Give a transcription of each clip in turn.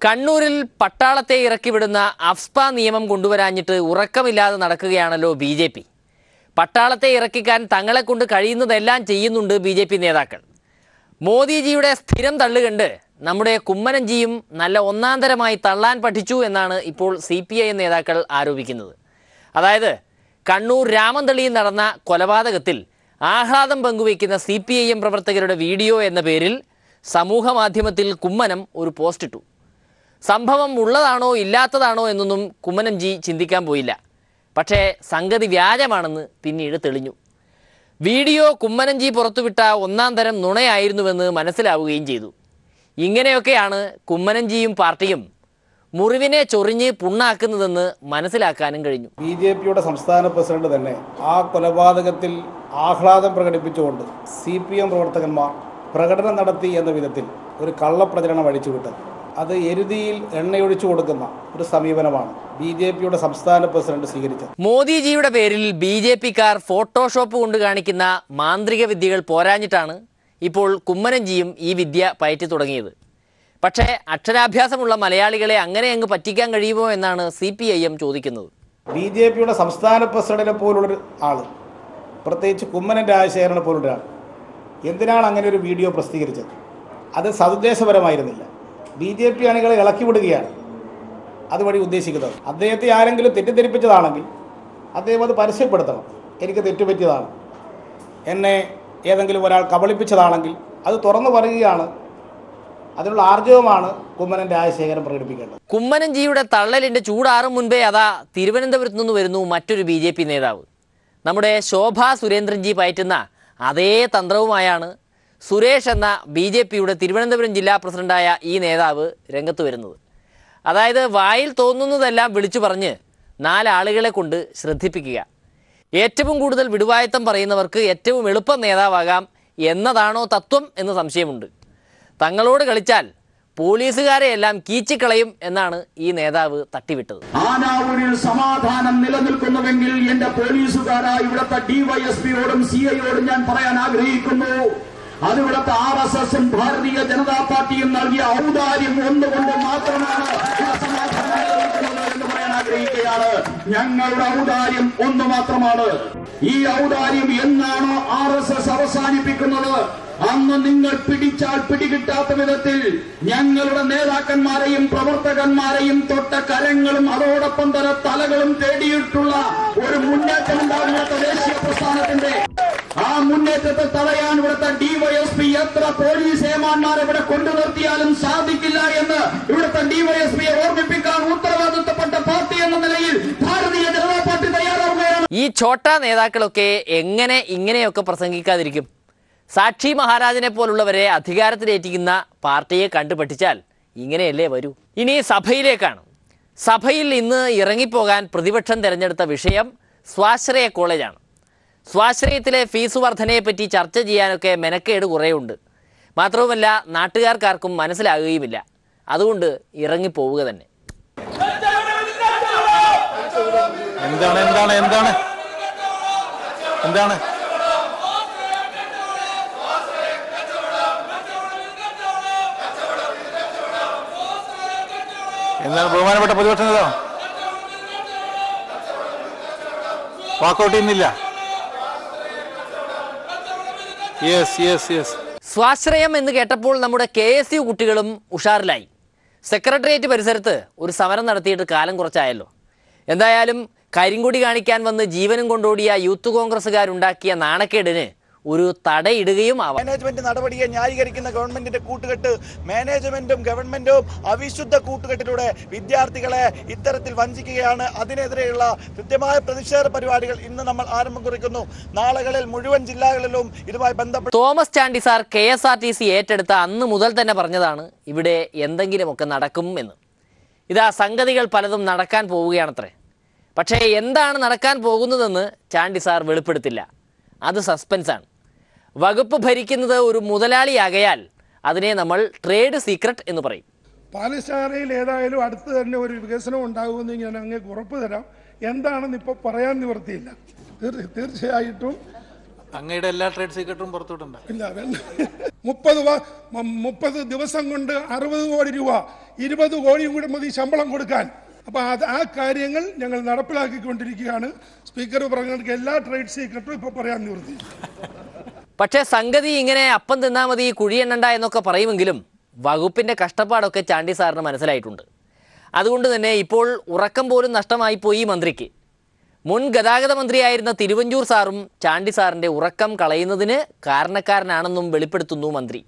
കണ്ണൂരിൽ പട്ടാളത്തെ ഇറക്കിവിടുന്ന അഫ്സ്പ നിയമം കൊണ്ടുവരാഞ്ഞിട്ട് ഉറക്കമില്ലാതെ നടക്കുകയാണല്ലോ BJP. പട്ടാളത്തെ ഇറക്കിക്കാൻ തങ്ങളെക്കൊണ്ട് കഴിയുന്നതെല്ലാം ചെയ്യുന്നുണ്ട് BJP നേതാക്കൾ. മോദിജിയുടെ സ്ഥിരം തള്ളുകണ്ട് നമ്മുടെ കുമ്മനംജിയും നല്ല ഒന്നാന്തരമായി തള്ളാൻ പഠിച്ചു എന്നാണ് ഇപ്പോൾ CPIM നേതാക്കൾ ആരോപിക്കുന്നത്. അതായത് കണ്ണൂർ രാമന്തളിയിൽ നടന്ന കൊലപാതകത്തിൽ ആഹ്ലാദം പങ്കുവയ്ക്കുന്ന CPIM പ്രവർത്തകരുടെ വീഡിയോ എന്ന പേരിൽ സമൂഹ മാധ്യമത്തിൽ കുമ്മനം ഒരു പോസ്റ്റ് ഇട്ടു. സംഭവം ഉള്ളതാണോ ഇല്ലാത്തതാണോ എന്നൊന്നും കുമ്മനംജി ചിന്തിക്കാൻ പോയില്ല. പക്ഷേ സംഗതി വ്യാജമാണെന്ന് പിന്നീട് തെളിഞ്ഞു. വീഡിയോ കുമ്മനംജി പുറത്തുവിട്ട ഒന്നാം തരം നുണയായിരുന്നുവെന്ന് മനസ്സിലാവുകയും ചെയ്തു. ഇങ്ങനെയൊക്കെയാണ് കുമ്മനംജിയും പാർട്ടിയും മുറിവിനെ ചൊറിഞ്ഞ് പുണ്ണാക്കുന്നതെന്ന് മനസ്സിലാക്കാനും കഴിഞ്ഞു. BJPയുടെ സംസ്ഥാന പ്രസിഡന്റ് തന്നെ ആ കൊലപാതകത്തിൽ ആഹ്ലാദം പ്രകടിപ്പിച്ചുകൊണ്ട് CPM പ്രവർത്തകന്മാർ പ്രകടനം നടത്തി എന്ന വിധത്തിൽ ഒരു കള്ളപ്രചരണം അഴിച്ചുവിട്ടത് അത് എരുതിയിൽ എണ്ണയൊഴിച്ചു കൊടുക്കുന്ന ഒരു സമീപനമാണ് BJPയുടെ സംസ്ഥാന പ്രസിഡന്റ് സ്വീകരിച്ചത്. മോദിജിയുടെ പേരിൽ BJPക്കാർ ഫോട്ടോഷോപ്പ് കൊണ്ട് കാണിക്കുന്ന മാന്ത്രിക വിദ്യകൾ പോരാഞ്ഞിട്ടാണ് ഇപ്പോൾ കുമ്മനംജിയും ഈ വിദ്യ പയറ്റി തുടങ്ങിയത്. പക്ഷേ അക്ഷരാഭ്യാസമുള്ള മലയാളികളെ അങ്ങനെ അങ്ങ് പറ്റിക്കാൻ കഴിയുമോ എന്നാണ് CPIM ചോദിക്കുന്നത്. BJPയുടെ സംസ്ഥാന പ്രസിഡന്റിനെ പോലുള്ളൊരു ആൾ, പ്രത്യേകിച്ച് കുമ്മനം രാജശേഖരനെ പോലുള്ളൊരാൾ എന്തിനാണ് അങ്ങനെ ഒരു വീഡിയോ പ്രസിദ്ധീകരിച്ചത്? അത് സതുദ്ദേശപരമായിരുന്നില്ല. BJP അണികളെ ഇളക്കി വിടുകയാണ് അതുവഴി ഉദ്ദേശിക്കുന്നത്. അദ്ദേഹത്തെ ആരെങ്കിലും തെറ്റിദ്ധരിപ്പിച്ചതാണെങ്കിൽ അദ്ദേഹം അത് പരസ്യപ്പെടുത്തണം. എനിക്ക് തെറ്റുപറ്റിയതാണ്, എന്നെ ഏതെങ്കിലും ഒരാൾ കബളിപ്പിച്ചതാണെങ്കിൽ അത് തുറന്നു പറയുകയാണ്. അതിനുള്ള ആർജവമാണ് കുമ്മനം രാജശേഖരൻ പ്രകടിപ്പിക്കേണ്ടത്. കുമ്മനംജിയുടെ തള്ളലിൻ്റെ ചൂടാറും മുൻപേ അതാ തിരുവനന്തപുരത്ത് നിന്ന് വരുന്നു മറ്റൊരു BJP നേതാവ്. നമ്മുടെ ശോഭാ സുരേന്ദ്രൻജി പയറ്റുന്ന അതേ തന്ത്രവുമായാണ് സുരേഷ് എന്ന BJPയുടെ തിരുവനന്തപുരം ജില്ലാ പ്രസിഡന്റായ ഈ നേതാവ് രംഗത്ത് വരുന്നത്. അതായത് വായിൽ തോന്നുന്നതെല്ലാം വിളിച്ചു പറഞ്ഞ് 4 ആളുകളെ കൊണ്ട് ശ്രദ്ധിപ്പിക്കുക. ഏറ്റവും കൂടുതൽ വിടുവായത്തം പറയുന്നവർക്ക് ഏറ്റവും എളുപ്പം നേതാവാകാം എന്നതാണോ തത്വം എന്ന് സംശയമുണ്ട്. തങ്ങളോട് കളിച്ചാൽ പോലീസുകാരെയെല്ലാം കീച്ചിക്കളയും എന്നാണ് ഈ നേതാവ് തട്ടിവിട്ടത്. ആനാവൂരിൽ സമാധാനം നിലനിൽക്കുന്നുവെങ്കിൽ എന്റെ പോലീസുകാരായ ഇവിടുത്തെ DYSPയോടും CIയോടും ഞാൻ പറയാൻ ആഗ്രഹിക്കുന്നു, അത് ഇവിടുത്തെ RSSും ഭാരതീയ ജനതാ പാർട്ടിയും നൽകിയ ഔദാര്യം ഒന്നുകൊണ്ട് മാത്രമാണ് സമാധാനം നിലനിൽക്കുന്നത് എന്ന് പറയാൻ ആഗ്രഹിക്കുകയാണ്. ഞങ്ങളുടെ ഔദാര്യം ഒന്ന് മാത്രമാണ്. ഈ ഔദാര്യം എന്നാണോ RSS അവസാനിപ്പിക്കുന്നത് അന്ന് നിങ്ങൾ പിടിച്ചാൽ പിടികിട്ടാത്ത വിധത്തിൽ ഞങ്ങളുടെ നേതാക്കന്മാരെയും പ്രവർത്തകന്മാരെയും തൊട്ട കരങ്ങളും അതോടൊപ്പം തന്നെ തലകളും തേടിയിട്ടുള്ള ഒരു മുന്നേറ്റം ഉണ്ടാകുന്ന ദേശീയ പ്രസ്ഥാനത്തിന്റെ ആ മുന്നേറ്റത്തെ തടയാൻ ഇവിടുത്തെ DYSP എത്ര പോലീസ് ഏമാന്മാരെ ഇവിടെ കൊണ്ടു നിർത്തിയാലും സാധിക്കില്ല എന്ന് ഇവിടുത്തെ DYSPയെ ഓർമ്മിപ്പിക്കാൻ ഉത്തരവാദിത്തപ്പെട്ട പാർട്ടി എന്ന നിലയിൽ ഭാരതീയ ജനതാ പാർട്ടി തയ്യാറാവുകയാണ്. ഈ ഛോട്ടാ നേതാക്കളൊക്കെ എങ്ങനെ ഇങ്ങനെയൊക്കെ പ്രസംഗിക്കാതിരിക്കും? സാക്ഷി മഹാരാജനെ പോലുള്ളവരെ അധികാരത്തിലേറ്റിക്കുന്ന പാർട്ടിയെ കണ്ടുപഠിച്ചാൽ ഇങ്ങനെയല്ലേ വരൂ. ഇനി സഭയിലേക്കാണ്. സഭയിൽ ഇന്ന് ഇറങ്ങിപ്പോകാൻ പ്രതിപക്ഷം തിരഞ്ഞെടുത്ത വിഷയം സ്വാശ്രയ കോളേജാണ്. സ്വാശ്രയത്തിലെ ഫീസ് വർധനയെപ്പറ്റി ചർച്ച ചെയ്യാനൊക്കെ മെനക്കേട് കുറേയുണ്ട്. മാത്രവുമല്ല നാട്ടുകാർക്കാർക്കും മനസ്സിലാകുകയുമില്ല. അതുകൊണ്ട് ഇറങ്ങിപ്പോവുക തന്നെ. എന്താണ് എന്താണ് എന്താണ് എന്താണ് എന്താണ് ബഹുമാനപ്പെട്ട പ്രതിപക്ഷ നേതാവ് വാക്കൗട്ട് ചെയ്യുന്നില്ല? സ്വാശ്രയം എന്ന് കേട്ടപ്പോൾ നമ്മുടെ KSU കുട്ടികളും ഉഷാറിലായി. സെക്രട്ടേറിയറ്റ് പരിസരത്ത് ഒരു സമരം നടത്തിയിട്ട് കാലം കുറച്ചായല്ലോ. എന്തായാലും കരിങ്കൊടി കാണിക്കാൻ വന്ന് ജീവനും കൊണ്ടോടിയ യൂത്ത് കോൺഗ്രസ്സുകാരുണ്ടാക്കിയ നാണക്കേടിന് ഒരു തടയിടുകയും ആവാം. മാനേജ്മെന്റ് നടപടിയെ ന്യായീകരിക്കുന്ന ഗവൺമെന്റിന്റെ കൂട്ടുകെട്ട്, മാനേജ്മെന്റും ഗവൺമെന്റും അവിശുദ്ധ കൂട്ടുകെട്ടിലൂടെ വിദ്യാർത്ഥികളെ ഇത്തരത്തിൽ വഞ്ചിക്കുകയാണ്. അതിനെതിരെയുള്ള കൃത്യമായ പ്രതിഷേധ പരിപാടികൾ ഇന്ന് നമ്മൾ ആരംഭം കുറിക്കുന്നു. നാളുകളിൽ മുഴുവൻ ജില്ലകളിലും ഇതുമായി ബന്ധപ്പെട്ട് തോമസ് ചാണ്ടി സാർ KSRTC ഏറ്റെടുത്ത അന്ന് മുതൽ തന്നെ പറഞ്ഞതാണ് ഇവിടെ എന്തെങ്കിലുമൊക്കെ നടക്കും എന്ന്. ഇതാ സംഗതികൾ പലതും നടക്കാൻ പോവുകയാണത്രേ. പക്ഷേ എന്താണ് നടക്കാൻ പോകുന്നതെന്ന് ചാണ്ടി സാർ വെളിപ്പെടുത്തില്ല. അത് സസ്പെൻസാണ്. വകുപ്പ് ഭരിക്കുന്നത് ഒരു മുതലാളിയാകയാൽ അതിനെ നമ്മൾ ട്രേഡ് സീക്രട്ട് എന്ന് പറയും. പാലശാലയിൽ ഏതായാലും അടുത്ത് തന്നെ ഒരു വികസനം ഉണ്ടാകുമെന്ന് ഞാൻ അങ്ങേക്ക് ഉറപ്പ് തരാം. എന്താണെന്ന് ഇപ്പോൾ പറയാൻ നിവൃത്തിയില്ല. തീർച്ചയായിട്ടും അങ്ങയുടെ എല്ലാ ട്രേഡ് സീക്രട്ടും പുറത്തുവിട്ടുണ്ട്. ഇല്ല, 30 ദിവസം കൊണ്ട് 60 കോടി രൂപ, 20 കോടിയും കൂടി മതി ശമ്പളം കൊടുക്കാൻ. അപ്പോൾ ആ കാര്യങ്ങൾ ഞങ്ങൾ നടപ്പിലാക്കിക്കൊണ്ടിരിക്കുകയാണ്. സ്പീക്കർ പറഞ്ഞ എല്ലാ ട്രേഡ് സീക്രട്ടും ഇപ്പോൾ പറയാൻ നിവൃത്തി. പക്ഷേ സംഗതി ഇങ്ങനെ അപ്പം തിന്നാ മതി കുഴിയെണ്ണണ്ട എന്നൊക്കെ പറയുമെങ്കിലും വകുപ്പിൻ്റെ കഷ്ടപ്പാടൊക്കെ ചാണ്ടി സാറിന് മനസ്സിലായിട്ടുണ്ട്. അതുകൊണ്ട് തന്നെ ഇപ്പോൾ ഉറക്കം പോലും നഷ്ടമായിപ്പോയി മന്ത്രിക്ക്. മുൻ ഗതാഗത മന്ത്രിയായിരുന്ന തിരുവഞ്ചൂർ സാറും ചാണ്ടി സാറിൻ്റെ ഉറക്കം കളയുന്നതിന് കാരണക്കാരനാണെന്നും വെളിപ്പെടുത്തുന്നു മന്ത്രി.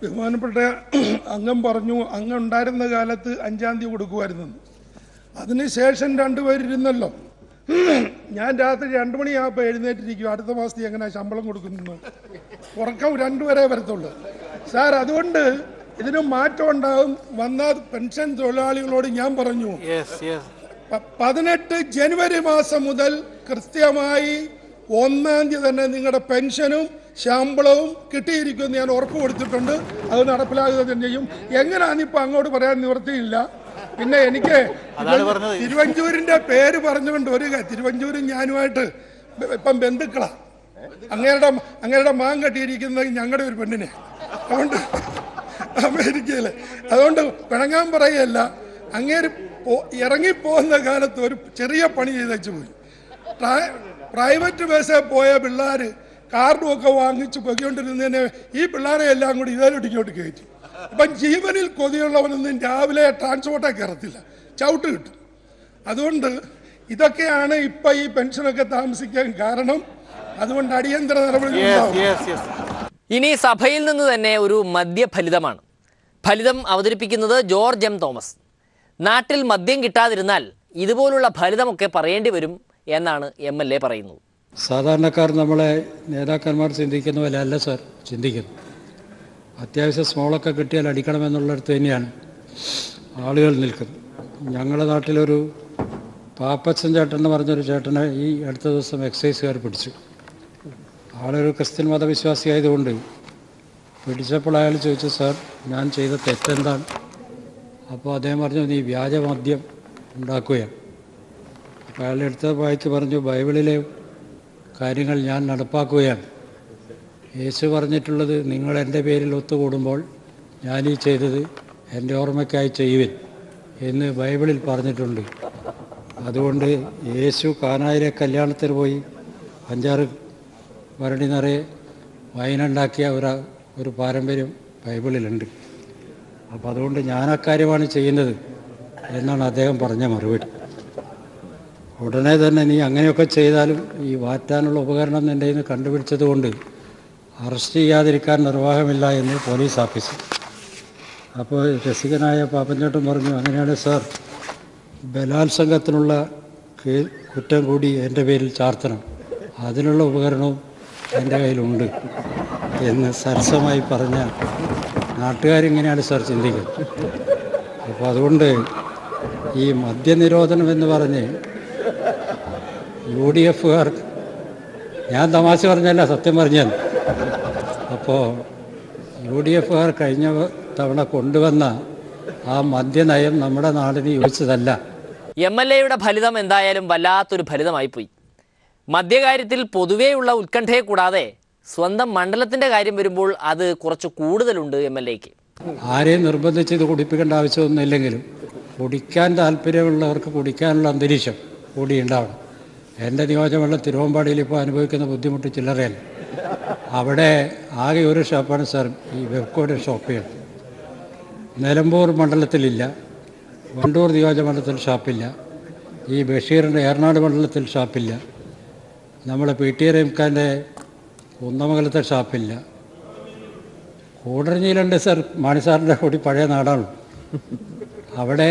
ബഹുമാനപ്പെട്ട അംഗം പറഞ്ഞു, അങ്ങ് ഉണ്ടായിരുന്ന കാലത്ത് 5-ാം തീയതി കൊടുക്കുമായിരുന്നു. അതിനുശേഷം 2 പേരിരുന്നല്ലോ. ഞാൻ രാത്രി 2 മണിയാകുമ്പോൾ എഴുന്നേറ്റിരിക്കും, അടുത്ത മാസത്തിൽ എങ്ങനെ ശമ്പളം കൊടുക്കുന്നു. ഉറക്കം 2 വരെ വരത്തുള്ളൂ സാർ. അതുകൊണ്ട് ഇതിന് മാറ്റം ഉണ്ടാകും. വന്ന പെൻഷൻ തൊഴിലാളികളോട് ഞാൻ പറഞ്ഞു, 18 ജനുവരി മാസം മുതൽ കൃത്യമായി 1-ാം തീയതി തന്നെ നിങ്ങളുടെ പെൻഷനും ശമ്പളവും കിട്ടിയിരിക്കുമെന്ന് ഞാൻ ഉറപ്പ് കൊടുത്തിട്ടുണ്ട്. അത് നടപ്പിലാക്കുക ചെയ്യും. എങ്ങനെയാണിപ്പോൾ അങ്ങോട്ട് പറയാൻ നിവൃത്തിയില്ല. പിന്നെ എനിക്ക് തിരുവഞ്ചൂരിന്റെ പേര് പറഞ്ഞുകൊണ്ട് തിരുവഞ്ചൂരും ഞാനുമായിട്ട് ഇപ്പം ബന്ധുക്കളാണ്. അങ്ങയുടെ മാൻ കെട്ടിയിരിക്കുന്നത് ഞങ്ങളുടെ ഒരു പെണ്ണിനെ, അതുകൊണ്ട് അമേരിക്കയിലെ, അതുകൊണ്ട് പിണങ്ങാൻ പറയല്ല. അങ്ങേര് ഇറങ്ങിപ്പോകുന്ന കാലത്ത് ഒരു ചെറിയ പണി ചെയ്തു പോയി. പ്രൈവറ്റ് ബസ്സിൽ പോയ പിള്ളേർ കാർഡും ഒക്കെ വാങ്ങിച്ച് പൊയ്ക്കൊണ്ടിരുന്നതിനെ ഈ പിള്ളേരെ എല്ലാം കൂടി ഇതോട്ട് കയറ്റി. അപ്പം ജീവനിൽ കൊതിയുള്ളവനൊന്നും രാവിലെ ട്രാൻസ്പോർട്ടേ കയറത്തില്ല, ചവിട്ട് കിട്ടും. അതുകൊണ്ട് ഇതൊക്കെയാണ് ഇപ്പം ഈ പെൻഷനൊക്കെ താമസിക്കാൻ കാരണം. അതുകൊണ്ട് അടിയന്തര നടപടി. ഇനി സഭയിൽ നിന്ന് തന്നെ ഒരു മദ്യഫലിതമാണ്. ഫലിതം അവതരിപ്പിക്കുന്നത് ജോർജ് എം തോമസ്. നാട്ടിൽ മദ്യം കിട്ടാതിരുന്നാൽ ഇതുപോലുള്ള ഫലിതമൊക്കെ പറയേണ്ടി വരും എന്നാണ് MLA പറയുന്നത്. സാധാരണക്കാർ നമ്മളെ നേതാക്കന്മാർ ചിന്തിക്കുന്ന പോലെ അല്ല സാർ ചിന്തിക്കുന്നു. അത്യാവശ്യം സ്മോളൊക്കെ കിട്ടിയാൽ അടിക്കണമെന്നുള്ളിടത്ത് തന്നെയാണ് ആളുകൾ നിൽക്കുന്നത്. ഞങ്ങളുടെ നാട്ടിലൊരു പാപ്പച്ചൻ ചേട്ടൻ എന്ന് പറഞ്ഞൊരു ചേട്ടനെ ഈ അടുത്ത ദിവസം എക്സൈസുകാർ പിടിച്ചു. ആളൊരു ക്രിസ്ത്യൻ മതവിശ്വാസിയായതുകൊണ്ട് പിടിച്ചപ്പോൾ അയാൾ ചോദിച്ചു, സാർ ഞാൻ ചെയ്ത തെറ്റെന്താണ്? അപ്പോൾ അദ്ദേഹം പറഞ്ഞു, നീ വ്യാജമദ്യം ഉണ്ടാക്കുകയാണ്. അപ്പോൾ അയാൾ എടുത്ത വായിച്ച് പറഞ്ഞു, ബൈബിളിലെ കാര്യങ്ങൾ ഞാൻ നടപ്പാക്കുകയാണ്. യേശു പറഞ്ഞിട്ടുള്ളത് നിങ്ങൾ എൻ്റെ പേരിൽ ഒത്തുകൂടുമ്പോൾ ഞാനീ ചെയ്തത് എൻ്റെ ഓർമ്മയ്ക്കായി ചെയ്യുവിൻ എന്ന് ബൈബിളിൽ പറഞ്ഞിട്ടുണ്ട്. അതുകൊണ്ട് യേശു കാനായിലെ കല്യാണത്തിന് പോയി 5-6 ഭരണി നിറയെ വൈനുണ്ടാക്കിയ ഒരു പാരമ്പര്യം ബൈബിളിലുണ്ട്. അപ്പോൾ അതുകൊണ്ട് ഞാൻ അക്കാര്യമാണ് ചെയ്യുന്നത് എന്നാണ് അദ്ദേഹം പറഞ്ഞ മറുപടി. ഉടനെ തന്നെ നീ അങ്ങനെയൊക്കെ ചെയ്താലും ഈ വാറ്റാനുള്ള ഉപകരണം നിൻ്റെ കയ്യിൽ നിന്ന് കണ്ടുപിടിച്ചത് കൊണ്ട് അറസ്റ്റ് ചെയ്യാതിരിക്കാൻ നിർവാഹമില്ല എന്ന് പോലീസ് ഓഫീസർ. അപ്പോൾ രസികനായ പാപ്പൻചേട്ടൻ പറഞ്ഞു, അങ്ങനെയാണ് സാർ, ബലാത്സംഗത്തിനുള്ള കുറ്റം കൂടി എൻ്റെ പേരിൽ ചാർത്തണം, അതിനുള്ള ഉപകരണവും എൻ്റെ കയ്യിലുണ്ട് എന്ന് സരസമായി പറഞ്ഞ നാട്ടുകാരിങ്ങനെയാണ് സാർ ചിന്തിക്കുന്നത്. അപ്പോൾ അതുകൊണ്ട് ഈ മദ്യനിരോധനം എന്ന് പറഞ്ഞ് UDFകാർ, ഞാൻ തമാശ പറഞ്ഞല്ല സത്യം പറഞ്ഞാൽ, അപ്പോൾ UDFകാർ കഴിഞ്ഞ തവണ കൊണ്ടുവന്ന ആ മദ്യനയം നമ്മുടെ നാടിന് യോജിച്ചതല്ല. MLAയുടെ ഫലിതം എന്തായാലും വല്ലാത്തൊരു ഫലിതമായിപ്പോയി. മദ്യകാര്യത്തിൽ പൊതുവെയുള്ള ഉത്കണ്ഠയെ കൂടാതെ സ്വന്തം മണ്ഡലത്തിൻ്റെ കാര്യം വരുമ്പോൾ അത് കുറച്ച് കൂടുതലുണ്ട് MLAക്ക്. ആരെയും നിർബന്ധിച്ച് ഇത് കുടിപ്പിക്കേണ്ട ആവശ്യമൊന്നുമില്ലെങ്കിലും കുടിക്കാൻ താല്പര്യമുള്ളവർക്ക് കുടിക്കാനുള്ള അന്തരീക്ഷം കൂടി ഉണ്ടാവണം. എൻ്റെ നിയോജകമണ്ഡലം തിരുവമ്പാടിയിൽ ഇപ്പോൾ അനുഭവിക്കുന്ന ബുദ്ധിമുട്ട് ചില്ലറയല്ല. അവിടെ ആകെ ഒരു ഷോപ്പാണ് സാർ, ഈ വെബ്കോയുടെ ഷോപ്പുകൾ. നിലമ്പൂർ മണ്ഡലത്തിലില്ല, വണ്ടൂർ നിയോജകമണ്ഡലത്തിൽ ഷാപ്പില്ല, ഈ ബഷീറിൻ്റെ ഏറനാട് മണ്ഡലത്തിൽ ഷാപ്പില്ല, നമ്മളെ PT റഹീംഖാൻ്റെ കുന്നമംഗലത്തെ ഷാപ്പില്ല. കൂടരഞ്ഞിയിലുണ്ട് സാർ, മാണിസാറിൻ്റെ കൂടി പഴയ നാടാണ്. അവിടെ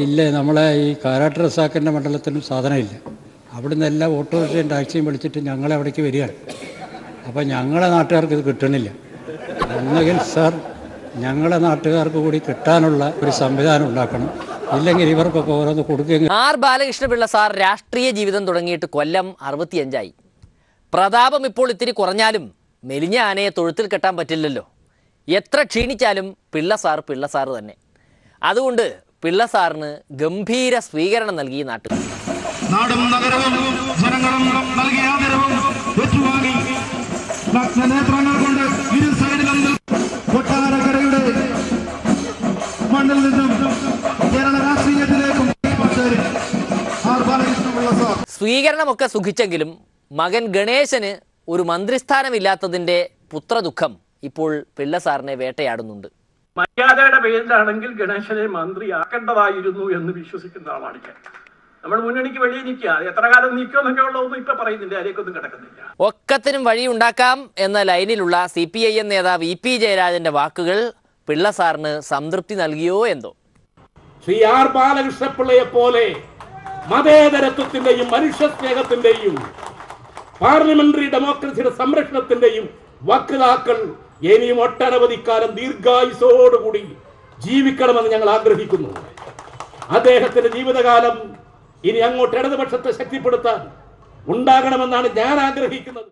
ഇല്ലേ നമ്മളെ ഈ കാരാട്ട് റസാക്കിൻ്റെ മണ്ഡലത്തിലും സാധനമില്ല. അവിടുന്ന് എല്ലാം ഓട്ടോറിക്ഷയും ടാക്സിയും വിളിച്ചിട്ട് ഞങ്ങളെ അവിടേക്ക് വരികയാണ്. അപ്പോൾ ഞങ്ങളെ നാട്ടുകാർക്ക് ഇത് കിട്ടണില്ല. ഒന്നുകിൽ സാർ ഞങ്ങളെ നാട്ടുകാർക്ക് കൂടി കിട്ടാനുള്ള ഒരു സംവിധാനം ഉണ്ടാക്കണം, ഇല്ലെങ്കിൽ ഇവർക്കൊക്കെ ഓരോന്ന് കൊടുക്കുക. R. ബാലകൃഷ്ണപിള്ള സാർ രാഷ്ട്രീയ ജീവിതം തുടങ്ങിയിട്ട് കൊല്ലം 65ആയി. പ്രതാപം ഇപ്പോൾ ഇത്തിരി കുറഞ്ഞാലും മെലിഞ്ഞ ആനയെ തൊഴുത്തിൽ കെട്ടാൻ പറ്റില്ലല്ലോ. എത്ര ക്ഷീണിച്ചാലും പിള്ള സാർ തന്നെ. അതുകൊണ്ട് പിള്ള സാറിന് ഗംഭീര സ്വീകരണം നൽകി നാട്ടുകാർ. നാടും നഗരവും ജനങ്ങളും നൽകിയ ആദരവും ഏറ്റുവാങ്ങി നേത്രങ്ങൾ കൊണ്ട് ഇരു സൈഡിലും കൊട്ടാരക്കരയുടെ മണ്ണിൽ നിന്നും കേരള രാഷ്ട്രീയത്തിലേക്കും സ്വീകരണമൊക്കെ സുഖിച്ചെങ്കിലും മകൻ ഗണേശന് ഒരു മന്ത്രിസ്ഥാനമില്ലാത്തതിന്റെ പുത്രദുഃഖം ഇപ്പോൾ പിള്ള സാറിനെ വേട്ടയാടുന്നുണ്ട്. മര്യാദയുടെ പേരിലാണെങ്കിൽ ഗണേശനെ മന്ത്രിയാക്കേണ്ടതായിരുന്നു എന്ന് വിശ്വസിക്കുന്ന ആളാണ് ഞാൻ. നമ്മൾ മുന്നണിക്ക് വെളിയിൽ നിൽക്കുക, എത്ര കാലം നിൽക്കുമെന്നൊക്കെ ഉള്ളതൊന്നും ഇപ്പൊ പറയുന്നില്ല, അതിലേക്കൊന്നും കിടക്കുന്നില്ല. ഒക്കത്തിനും വഴിയുണ്ടാക്കാം എന്ന ലൈനിലുള്ള CPIM നേതാവ് EP ജയരാജന്റെ വാക്കുകൾ പിള്ള സാറിന് സംതൃപ്തി നൽകിയോ എന്തോ. ശ്രീ ആർ ബാലകൃഷ്ണപിള്ളയെ പോലെ മതേതരത്വത്തിന്റെയും മനുഷ്യസ്നേഹത്തിന്റെയും പാർലമെന്ററി ഡെമോക്രസിയുടെ സംരക്ഷണത്തിന്റെയും വക്താക്കൾ ഇനിയും ഒട്ടനവധി കാലം ദീർഘായുസോടുകൂടി ജീവിക്കണമെന്ന് ഞങ്ങൾ ആഗ്രഹിക്കുന്നു. അദ്ദേഹത്തിന്റെ ജീവിതകാലം ഇനി അങ്ങോട്ട് ഇടതുപക്ഷത്തെ ശക്തിപ്പെടുത്താൻ ഉണ്ടാകണമെന്നാണ് ഞാൻ ആഗ്രഹിക്കുന്നത്.